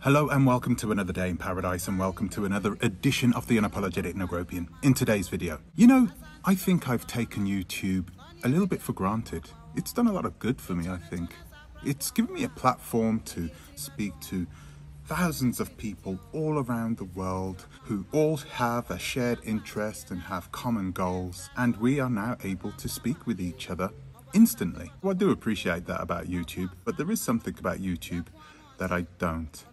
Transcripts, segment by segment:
Hello and welcome to another day in paradise, and welcome to another edition of the Unapologetic Negropian. In today's video, I think I've taken YouTube a little bit for granted. It's done a lot of good for me, I think. It's given me a platform to speak to thousands of people all around the world who all have a shared interest and have common goals, and we are now able to speak with each other instantly. Well, I do appreciate that about YouTube, but there is something about YouTube that I don't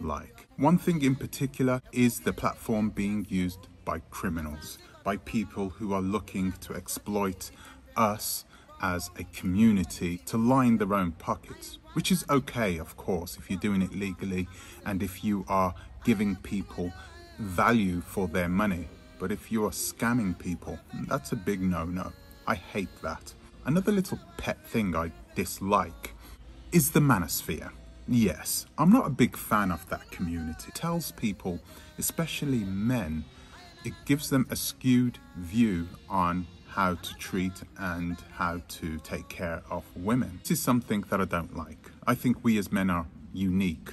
like. One thing in particular is the platform being used by criminals, by people who are looking to exploit us as a community to line their own pockets, which is okay, of course, if you're doing it legally and if you are giving people value for their money. But if you are scamming people, that's a big no-no. I hate that. Another little pet thing I dislike is the manosphere. Yes, I'm not a big fan of that community. It tells people, especially men, it gives them a skewed view on how to treat and how to take care of women. This is something that I don't like. I think we as men are unique.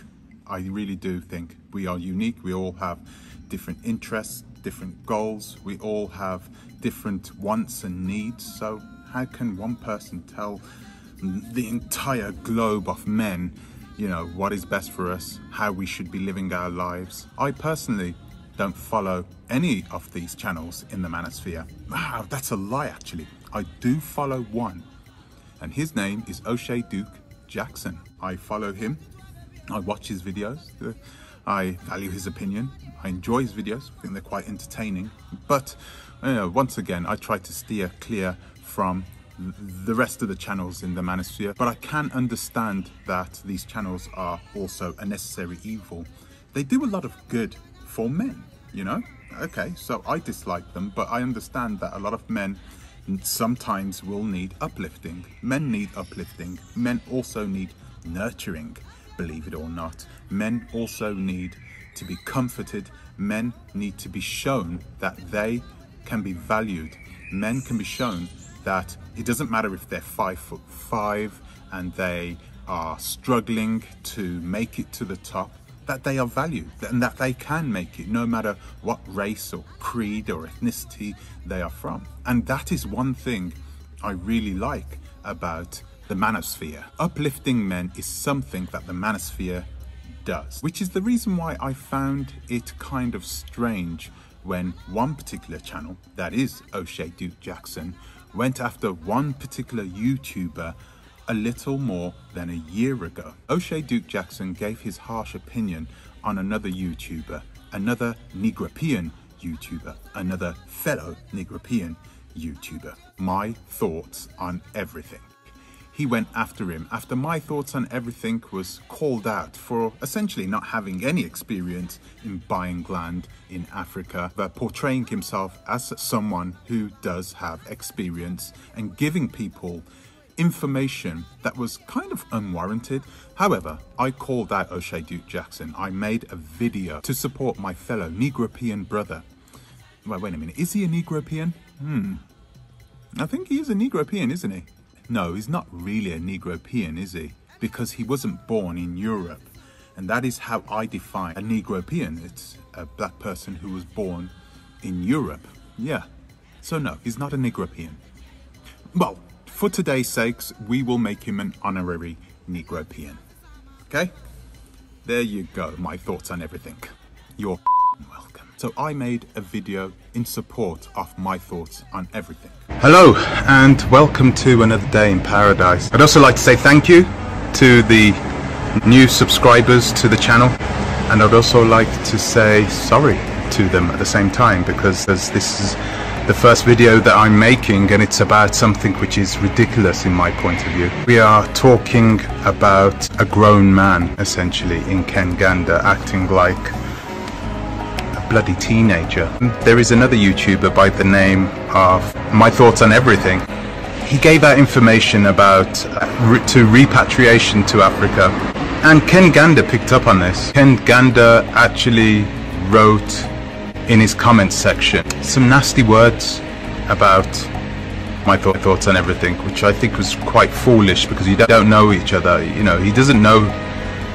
I really do think we are unique. We all have different interests, different goals. We all have different wants and needs. So how can one person tell the entire globe of men what is best for us, how we should be living our lives? I personally don't follow any of these channels in the manosphere. Wow, that's a lie actually. I do follow one, and his name is Oshay Duke Jackson. I follow him, I watch his videos, I value his opinion, I enjoy his videos, I think they're quite entertaining. But once again, I try to steer clear from the rest of the channels in the manosphere, but I can understand that these channels are also a necessary evil. They do a lot of good for men, Okay, so I dislike them, but I understand that a lot of men sometimes will need uplifting. Men need uplifting. Men also need nurturing, believe it or not. Men also need to be comforted. Men need to be shown that they can be valued. Men can be shown that it doesn't matter if they're 5'5" and they are struggling to make it to the top, that they are valued and that they can make it no matter what race or creed or ethnicity they are from. And that is one thing I really like about the manosphere. Uplifting men is something that the manosphere does, which is the reason why I found it kind of strange when one particular channel, that is Oshay Duke Jackson, went after one particular YouTuber a little more than a year ago. Oshay Duke Jackson gave his harsh opinion on another YouTuber, another Negropian YouTuber, another fellow Negropian YouTuber. My thoughts on everything. He went after him after my thoughts on everything was called out for essentially not having any experience in buying land in Africa, but portraying himself as someone who does have experience and giving people information that was kind of unwarranted. However, I called out Oshay Duke Jackson. I made a video to support my fellow Negropian brother. Well, wait a minute, is he a Negropian? I think he is a Negropian, isn't he? No, he's not really a Negropian, is he? Because he wasn't born in Europe. And that is how I define a Negropian. It's a black person who was born in Europe. Yeah. So no, he's not a Negropian. Well, for today's sakes, we will make him an honorary Negropian. Okay? There you go, my thoughts on everything. You're welcome. So I made a video in support of my thoughts on everything. Hello and welcome to another day in paradise. I'd also like to say thank you to the new subscribers to the channel, and I'd also like to say sorry to them at the same time, because this is the first video that I'm making and it's about something which is ridiculous in my point of view. We are talking about a grown man essentially in Uganda acting like bloody teenager. There is another YouTuber by the name of My Thoughts on Everything. He gave out information about repatriation to Africa, and Ken Ganda picked up on this. Ken Ganda actually wrote in his comments section some nasty words about my thoughts on everything, which I think was quite foolish, because you don't know each other. He doesn't know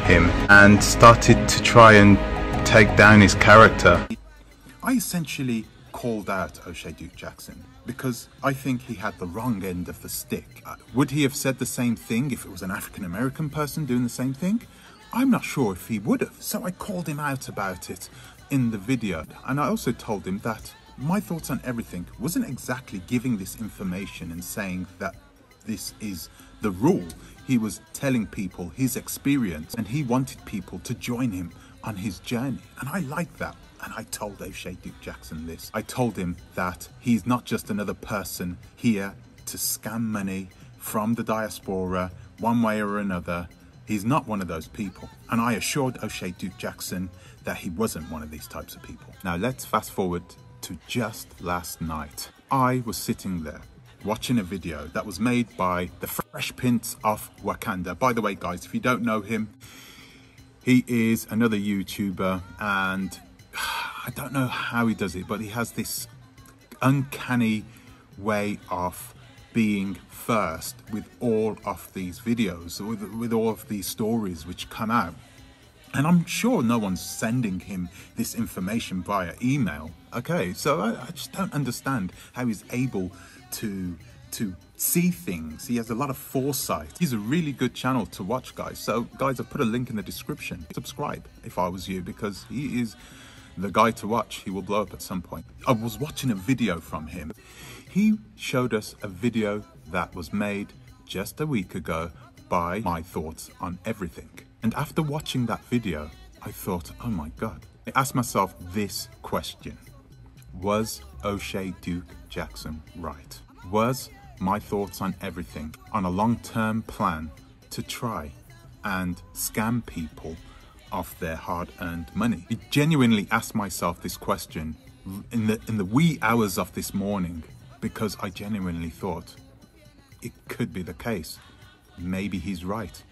him and started to try and take down his character. I essentially called out Oshay Duke Jackson because I think he had the wrong end of the stick. Would he have said the same thing if it was an African American person doing the same thing? I'm not sure if he would have. So I called him out about it in the video, and I also told him that my thoughts on everything wasn't exactly giving this information and saying that this is the rule. He was telling people his experience, and he wanted people to join him on his journey, and I like that. And I told Oshay Duke Jackson this. I told him that he's not just another person here to scam money from the diaspora one way or another. He's not one of those people. And I assured Oshay Duke Jackson that he wasn't one of these types of people. Now let's fast forward to just last night. I was sitting there watching a video that was made by the Fresh Prince of Wakanda. By the way, guys, if you don't know him, he is another YouTuber, and I don't know how he does it, but he has this uncanny way of being first with all of these videos, with all of these stories which come out. And I'm sure no one's sending him this information via email. Okay, so I just don't understand how he's able to see things. He has a lot of foresight. He's a really good channel to watch, guys. So guys, I've put a link in the description. Subscribe if I was you, because he is the guy to watch. He will blow up at some point. I was watching a video from him. He showed us a video that was made just a week ago by My Thoughts on Everything. And after watching that video, I thought, oh my God. I asked myself this question. Was Oshay Duke Jackson right? Was My Thoughts on Everything on a long-term plan to try and scam people of their hard-earned money? I genuinely asked myself this question in the wee hours of this morning, because I genuinely thought it could be the case. Maybe he's right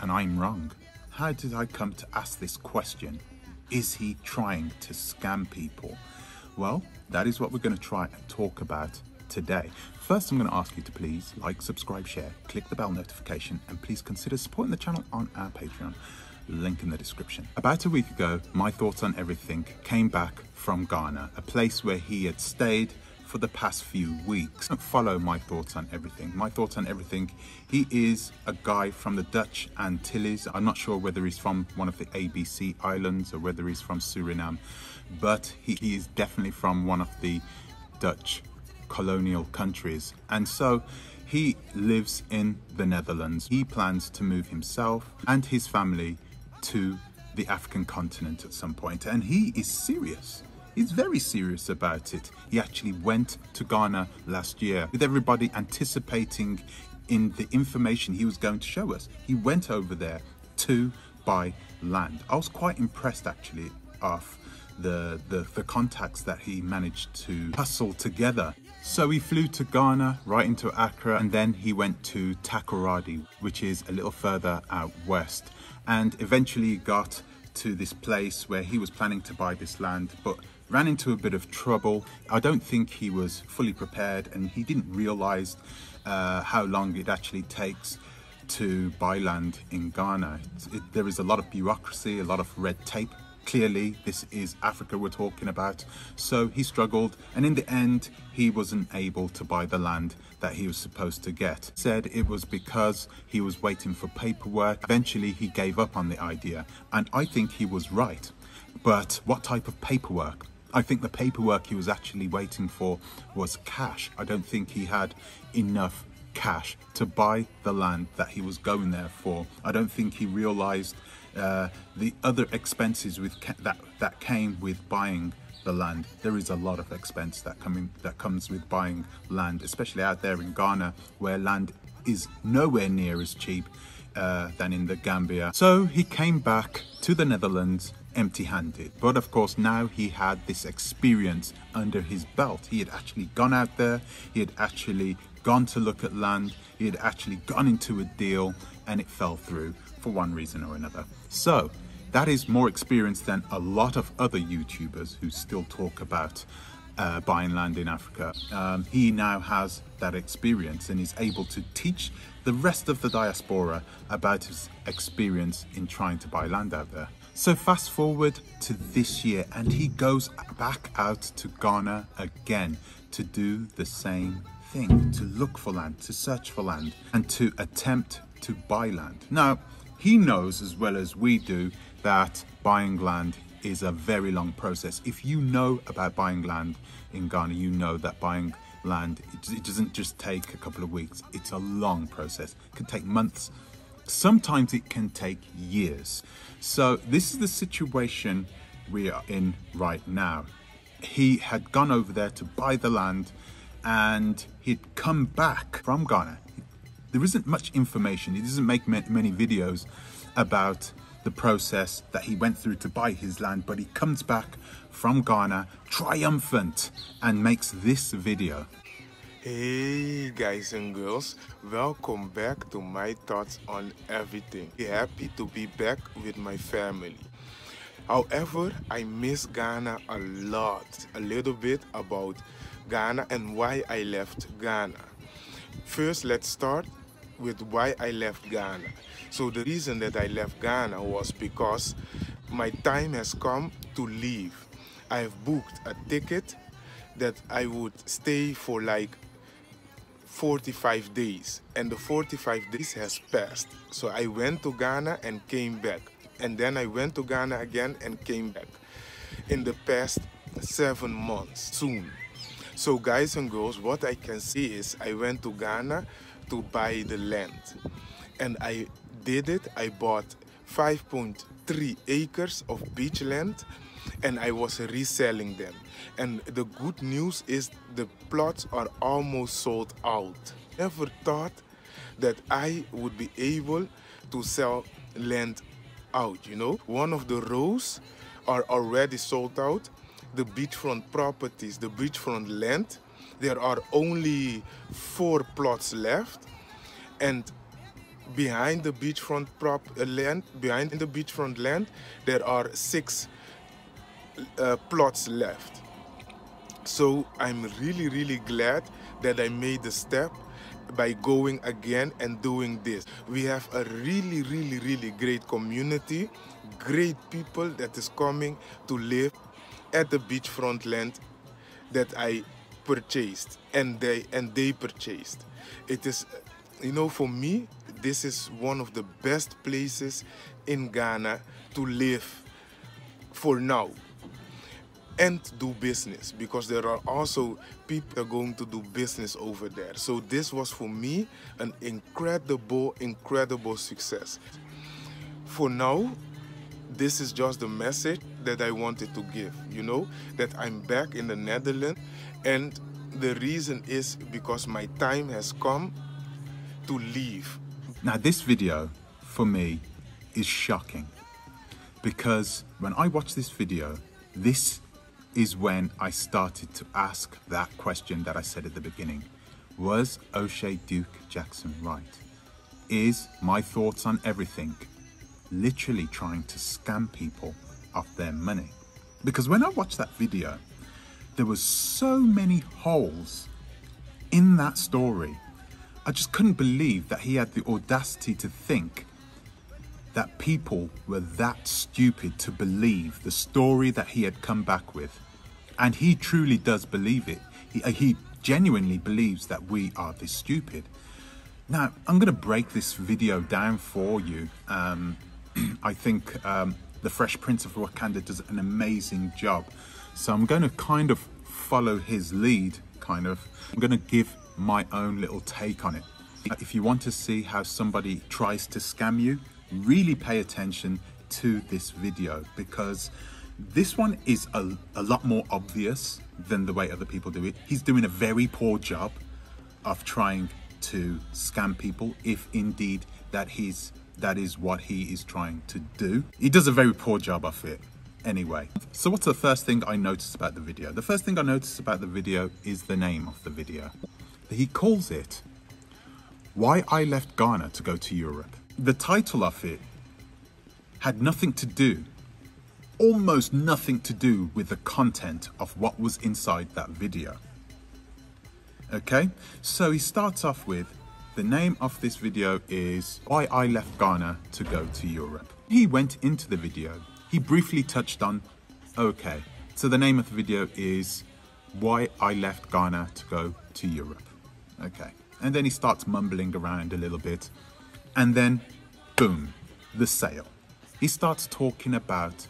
and I'm wrong. How did I come to ask this question? Is he trying to scam people? Well, that is what we're going to try and talk about today. First, I'm going to ask you to please like, subscribe, share, click the bell notification, and please consider supporting the channel on our Patreon. Link in the description. About a week ago, My Thoughts on Everything came back from Ghana, a place where he had stayed for the past few weeks. Follow My Thoughts on Everything. My Thoughts on Everything, he is a guy from the Dutch Antilles. I'm not sure whether he's from one of the ABC Islands or whether he's from Suriname, but he is definitely from one of the Dutch colonial countries. And so he lives in the Netherlands. He plans to move himself and his family to the African continent at some point, and he is serious. He's very serious about it. He actually went to Ghana last year with everybody anticipating in the information he was going to show us. He went over there to buy land. I was quite impressed actually of the contacts that he managed to hustle together. So he flew to Ghana, right into Accra, and then he went to Takoradi, which is a little further out west, and eventually got to this place where he was planning to buy this land, but ran into a bit of trouble. I don't think he was fully prepared, and he didn't realize how long it actually takes to buy land in Ghana. There is a lot of bureaucracy, a lot of red tape. Clearly, this is Africa we're talking about. So he struggled, and in the end, he wasn't able to buy the land that he was supposed to get. Said it was because he was waiting for paperwork. Eventually, he gave up on the idea, and I think he was right. But what type of paperwork? I think the paperwork he was actually waiting for was cash. I don't think he had enough cash to buy the land that he was going there for. I don't think he realized the other expenses that came with buying the land. There is a lot of expense that comes with buying land, especially out there in Ghana, where land is nowhere near as cheap than in the Gambia. So he came back to the Netherlands empty-handed, but of course now he had this experience under his belt. He had actually gone out there, he had actually gone to look at land, he had actually gone into a deal, and it fell through for one reason or another. So that is more experience than a lot of other YouTubers who still talk about buying land in Africa. He now has that experience and is able to teach the rest of the diaspora about his experience in trying to buy land out there. So fast forward to this year and he goes back out to Ghana again to do the same thing, to look for land, to search for land, and to attempt to buy land. Now, he knows as well as we do that buying land is a very long process. If you know about buying land in Ghana, you know that buying land, it doesn't just take a couple of weeks. It's a long process. It can take months. Sometimes it can take years. So this is the situation we are in right now. He had gone over there to buy the land and he'd come back from Ghana. There isn't much information. He doesn't make many videos about the process that he went through to buy his land, but he comes back from Ghana triumphant and makes this video. Hey guys and girls, welcome back to my thoughts on everything. Happy to be back with my family. However, I miss Ghana a lot. A little bit about Ghana and why I left Ghana. First, let's start with why I left Ghana. So the reason that I left Ghana was because my time has come to leave. I have booked a ticket that I would stay for like 45 days, and the 45 days has passed. So I went to Ghana and came back, and then I went to Ghana again and came back in the past 7 months soon. So guys and girls, what I can say is I went to Ghana to buy the land, and I did it. I bought 5.3 acres of beach land and I was reselling them. And the good news is the plots are almost sold out. Never thought that I would be able to sell land out, you know. One of the rows are already sold out. The beachfront properties, the beachfront land, there are only 4 plots left, and behind the beachfront land, there are 6 plots left. So I'm really glad that I made the step by going again and doing this. We have a really great community, great people that is coming to live at the beachfront land that I purchased and they purchased. It is, you know, for me, this is one of the best places in Ghana to live for now and do business, because there are also people that are going to do business over there. So this was for me an incredible success. For now, this is just the message that I wanted to give, you know, that I'm back in the Netherlands, and the reason is because my time has come to leave. Now this video for me is shocking, because when I watched this video, this is when I started to ask that question that I said at the beginning. Was Oshay Duke Jackson right? Is my thoughts on everything literally trying to scam people of their money? Because when I watched that video, there was so many holes in that story. I just couldn't believe that he had the audacity to think that people were that stupid to believe the story that he had come back with. And he truly does believe it. He genuinely believes that we are this stupid. Now, I'm going to break this video down for you. I think the Fresh Prince of Wakanda does an amazing job. So I'm going to kind of follow his lead, I'm going to give my own little take on it. If you want to see how somebody tries to scam you, really pay attention to this video, because this one is a lot more obvious than the way other people do it. He's doing a very poor job of trying to scam people, if indeed that is what he is trying to do. He does a very poor job of it anyway. So what's the first thing I noticed about the video? The first thing I noticed about the video is the name of the video. He calls it Why I Left Ghana to Go to Europe. The title of it had nothing to do almost nothing to do with the content of what was inside that video. Okay, so he starts off with, the name of this video is Why I Left Ghana to Go to Europe. He went into the video. He briefly touched on, okay, so the name of the video is Why I Left Ghana to Go to Europe. Okay, and then he starts mumbling around a little bit, and then boom, the sale. He starts talking about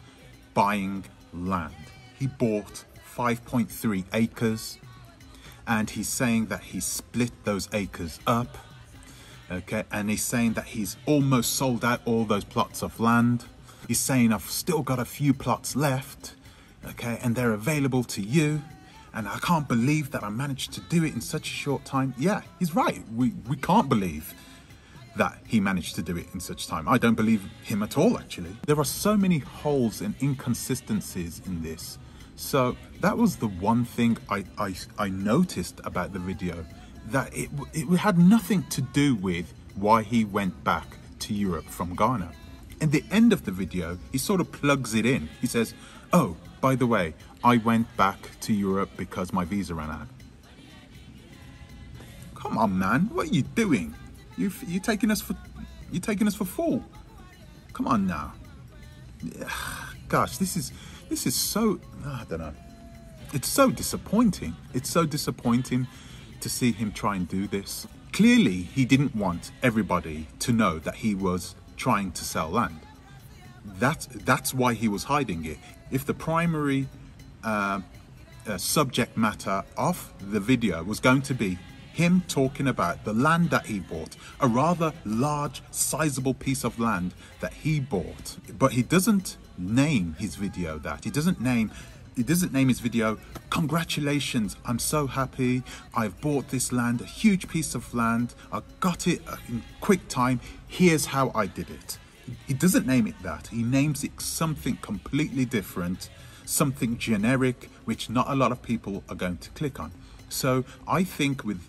buying land. He bought 5.3 acres, and he's saying that he split those acres up. Okay, and he's saying that he's almost sold out all those plots of land. He's saying I've still got a few plots left, okay, and they're available to you. And I can't believe that I managed to do it in such a short time. Yeah, he's right. We can't believe that he managed to do it in such time. I don't believe him at all, actually. There are so many holes and inconsistencies in this. So that was the one thing I noticed about the video, that it had nothing to do with why he went back to Europe from Ghana. At the end of the video, he sort of plugs it in. He says, oh, by the way, I went back to Europe because my visa ran out. Come on, man, what are you doing? You're taking us for fool. Come on now. Gosh, this is so, I don't know. It's so disappointing. It's so disappointing to see him try and do this. Clearly, he didn't want everybody to know that he was trying to sell land. That's why he was hiding it. If the primary subject matter of the video was going to be him talking about the land that he bought, a rather large, sizable piece of land that he bought, but he doesn't name his video that. He doesn't name his video, congratulations, I'm so happy, I've bought this land, a huge piece of land, I got it in quick time, here's how I did it. He doesn't name it that. He names it something completely different, something generic, which not a lot of people are going to click on. So I think with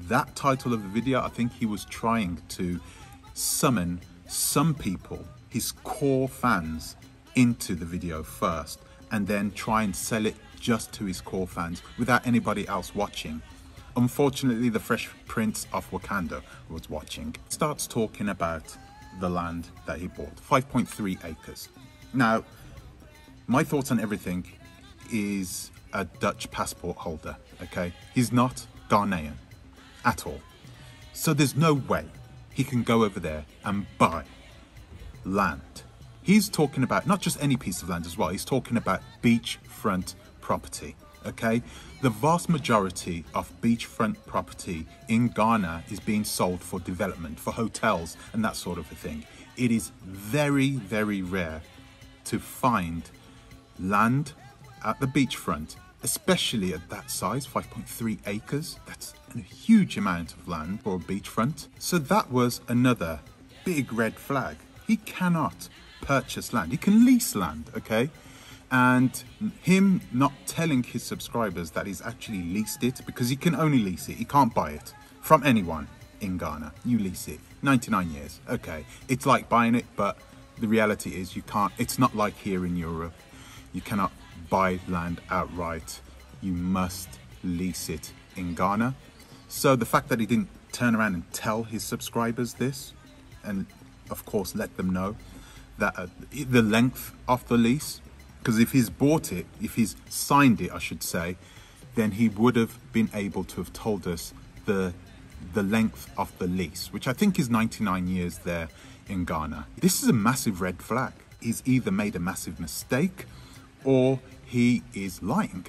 that title of the video, I think he was trying to summon some people, his core fans, into the video first, and then try and sell it just to his core fans without anybody else watching. Unfortunately, the Fresh Prince of Wakanda was watching. Starts talking about the land that he bought, 5.3 acres. Now, my thoughts on everything is a Dutch passport holder, okay? He's not Ghanaian at all. So there's no way he can go over there and buy land. He's talking about not just any piece of land as well, he's talking about beachfront property, okay? The vast majority of beachfront property in Ghana is being sold for development, for hotels and that sort of a thing. It is very, very rare to find land at the beachfront, especially at that size, 5.3 acres. That's a huge amount of land for a beachfront. So that was another big red flag. He cannot purchase land. He can lease land, okay? And him not telling his subscribers that he's actually leased it, because he can only lease it, he can't buy it from anyone in Ghana. You lease it, 99 years, okay. It's like buying it, but the reality is you can't. It's not like here in Europe. You cannot buy land outright. You must lease it in Ghana. So the fact that he didn't turn around and tell his subscribers this, and of course let them know that the length of the lease, because if he's bought it, if he's signed it, I should say, then he would have been able to have told us the length of the lease, which I think is 99 years there in Ghana. This is a massive red flag. He's either made a massive mistake or he is lying.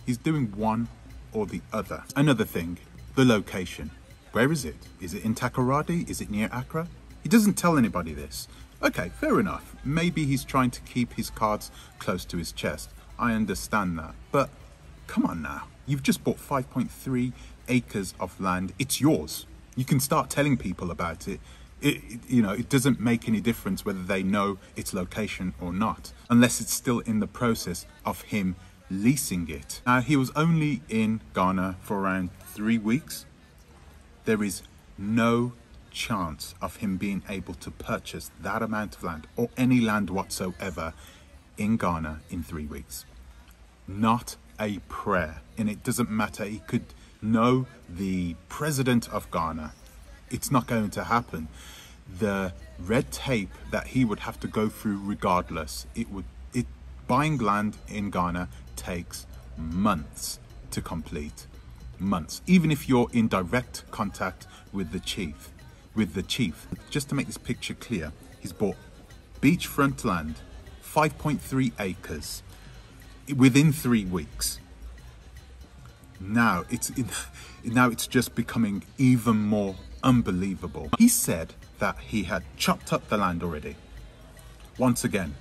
He's doing one or the other. Another thing, the location. Where is it? Is it in Takoradi? Is it near Accra? He doesn't tell anybody this. Okay, fair enough. Maybe he's trying to keep his cards close to his chest. I understand that. But come on now. You've just bought 5.3 acres of land. It's yours. You can start telling people about it. It doesn't make any difference whether they know its location or not, unless it's still in the process of him leasing it. Now, he was only in Ghana for around 3 weeks. There is no chance of him being able to purchase that amount of land or any land whatsoever in Ghana in 3 weeks. Not a prayer. And it doesn't matter. He could know the president of Ghana. It's not going to happen. The red tape that he would have to go through regardless, buying land in Ghana takes months to complete. Months. Even if you're in direct contact with the chief. Just to make this picture clear, he's bought beachfront land, 5.3 acres, within 3 weeks. Now it's just becoming even more unbelievable. He said that he had chopped up the land already. Once again,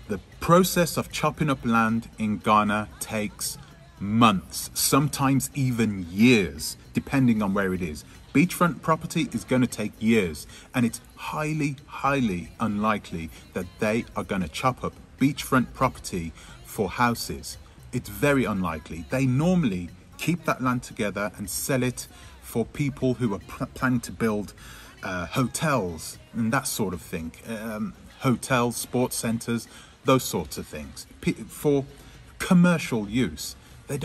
the process of chopping up land in Ghana takes months, sometimes even years, depending on where it is. Beachfront property is going to take years, and it's highly, highly unlikely that they are going to chop up beachfront property for houses. It's very unlikely. They normally keep that land together and sell it for people who are planning to build hotels and that sort of thing. Hotels, sports centers, those sorts of things. For commercial use, they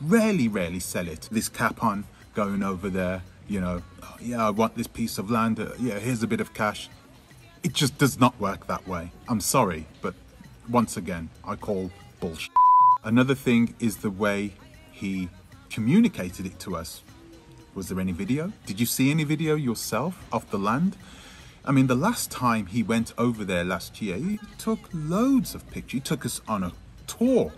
rarely sell it. This cap on going over there, you know, yeah, I want this piece of land, yeah, here's a bit of cash. It just does not work that way. I'm sorry, but once again, I call bullshit. Another thing is the way he communicated it to us. Was there any video? Did you see any video yourself of the land? I mean, the last time he went over there last year, he took loads of pictures. He took us on a tour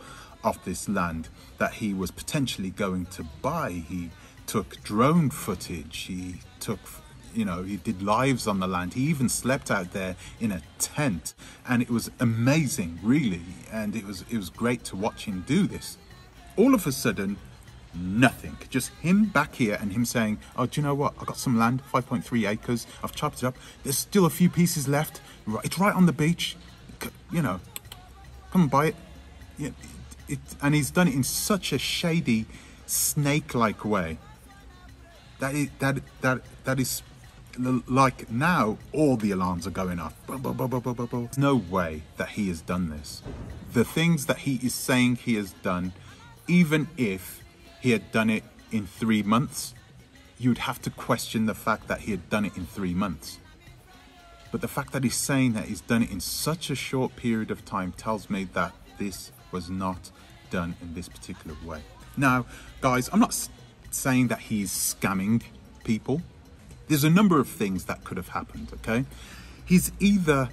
of this land that he was potentially going to buy. He took drone footage. He took, you know, he did lives on the land. He even slept out there in a tent, and it was amazing, really. And it was great to watch him do this. All of a sudden, nothing. Just him back here and him saying, oh, do you know what? I got some land, 5.3 acres. I've chopped it up. There's still a few pieces left. It's right on the beach. You know, come and buy it. Yeah, and he's done it in such a shady, snake-like way. That is like now all the alarms are going off. There's no way that he has done this. The things that he is saying he has done, even if he had done it in 3 months, you'd have to question the fact that he had done it in 3 months. But the fact that he's saying that he's done it in such a short period of time tells me that this was not done in this particular way. Now, guys, I'm not saying that he's scamming people. There's a number of things that could have happened, okay? He's either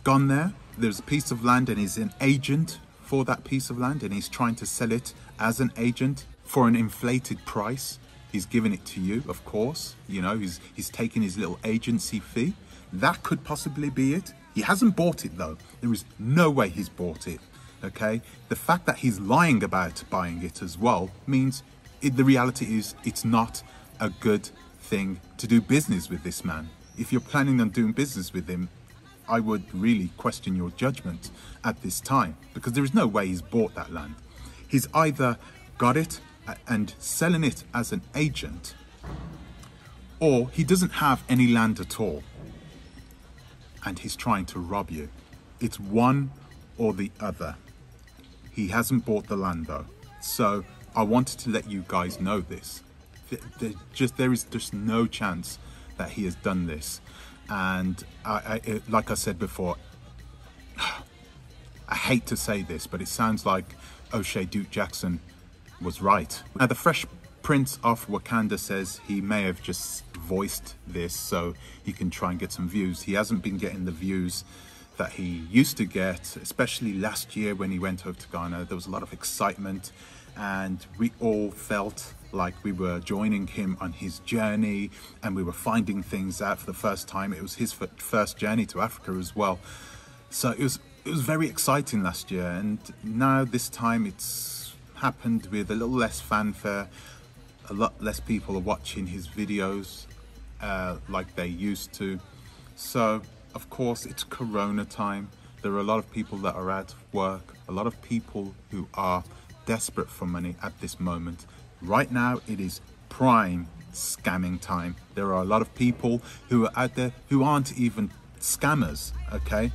gone there, there's a piece of land and he's an agent for that piece of land and he's trying to sell it as an agent for an inflated price. He's giving it to you, of course. You know, he's taking his little agency fee. That could possibly be it. He hasn't bought it though. There is no way he's bought it, okay? The fact that he's lying about buying it as well means the reality is it's not a good thing to do business with this man. If you're planning on doing business with him, I would really question your judgment at this time, because there is no way he's bought that land. He's either got it and selling it as an agent, or he doesn't have any land at all and he's trying to rob you. It's one or the other. He hasn't bought the land though, so I wanted to let you guys know this. There is just no chance that he has done this. And like I said before, I hate to say this, but it sounds like Oshay Duke Jackson was right. Now, the Fresh Prince of Wakanda says he may have just voiced this so he can try and get some views. He hasn't been getting the views that he used to get, especially last year when he went over to Ghana. There was a lot of excitement and we all felt like we were joining him on his journey and we were finding things out for the first time. It was his first journey to Africa as well. So it was very exciting last year, and now this time it's happened with a little less fanfare. A lot less people are watching his videos like they used to. So of course it's Corona time. There are a lot of people that are out of work, a lot of people who are desperate for money at this moment. Right now it is prime scamming time. There are a lot of people who are out there who aren't even scammers, okay,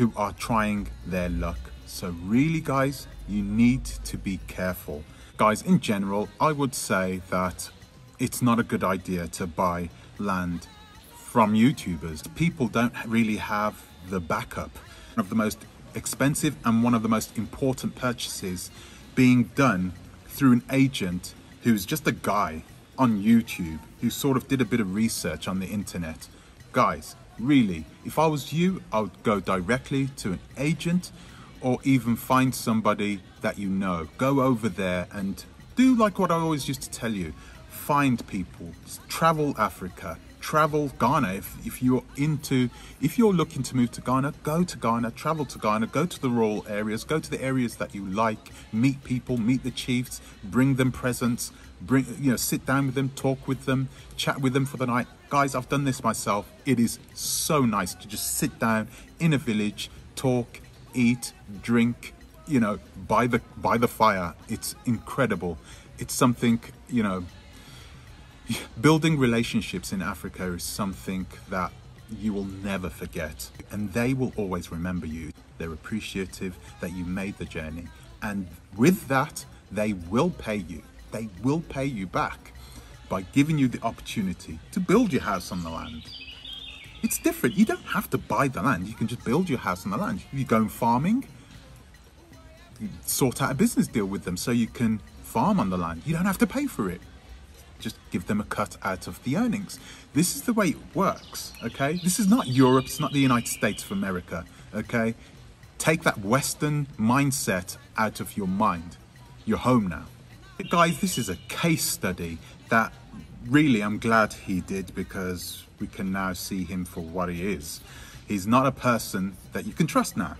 who are trying their luck. So really, guys, you need to be careful. Guys, in general, I would say that it's not a good idea to buy land from YouTubers. People don't really have the backup. One of the most expensive and one of the most important purchases being done through an agent who's just a guy on YouTube who sort of did a bit of research on the internet. Guys, really, if I was you, I would go directly to an agent or even find somebody that you know. Go over there and do like what I always used to tell you. Find people, travel Africa, travel Ghana. If you're looking to move to Ghana, go to Ghana, travel to Ghana, go to the rural areas, go to the areas that you like, meet people, meet the chiefs, bring them presents, sit down with them, talk with them, chat with them for the night. Guys, I've done this myself. It is so nice to just sit down in a village, talk, eat, drink, by the fire. It's incredible. It's something, building relationships in Africa is something that you will never forget, and they will always remember you. They're appreciative that you made the journey, and with that, they will pay you. They will pay you back by giving you the opportunity to build your house on the land. It's different. You don't have to buy the land. You can just build your house on the land. If you go farming, you sort out a business deal with them so you can farm on the land. You don't have to pay for it. Just give them a cut out of the earnings. This is the way it works, okay? This is not Europe, it's not the United States of America, okay? Take that Western mindset out of your mind. You're home now. But guys, this is a case study that really I'm glad he did, because we can now see him for what he is. He's not a person that you can trust now.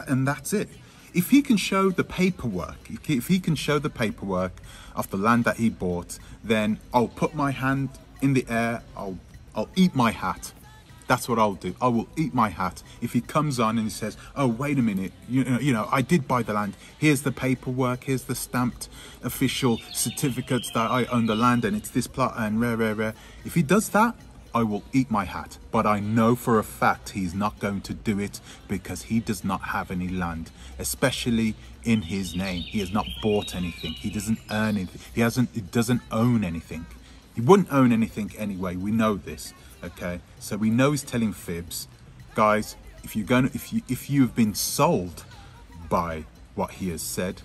And that's it. If he can show the paperwork, of the land that he bought, then I'll put my hand in the air, I'll eat my hat. That's what I'll do. I will eat my hat. If he comes on and he says, oh, wait a minute, I did buy the land. Here's the paperwork, here's the stamped official certificates that I own the land and it's this plot and rare. If he does that, I will eat my hat. But I know for a fact he's not going to do it, because he does not have any land, especially in his name. He has not bought anything. He doesn't earn anything. He doesn't own anything. He wouldn't own anything anyway. We know this, okay? So we know he's telling fibs. Guys, if you've been sold by what he has said,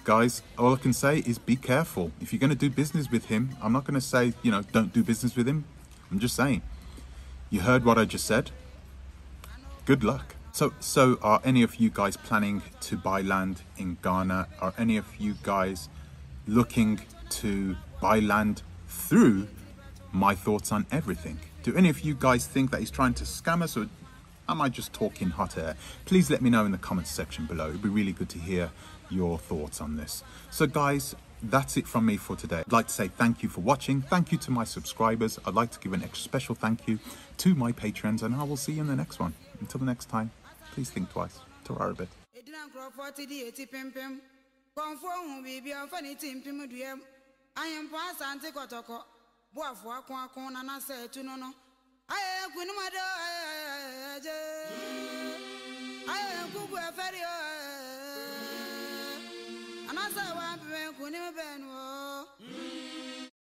guys, all I can say is be careful. If you're going to do business with him, I'm not going to say, don't do business with him. I'm just saying. You heard what I just said? Good luck. So are any of you guys planning to buy land in Ghana? Are any of you guys looking to buy land through my thoughts on everything? Do any of you guys think that he's trying to scam us, or am I just talking hot air? Please let me know in the comments section below. It'd be really good to hear your thoughts on this. So guys, that's it from me for today. I'd like to say thank you for watching. Thank you to my subscribers. I'd like to give an extra special thank you to my patrons, and I will see you in the next one. Until the next time, please think twice. Ta-ra a bit. Anasa wa pe kun ni be nu o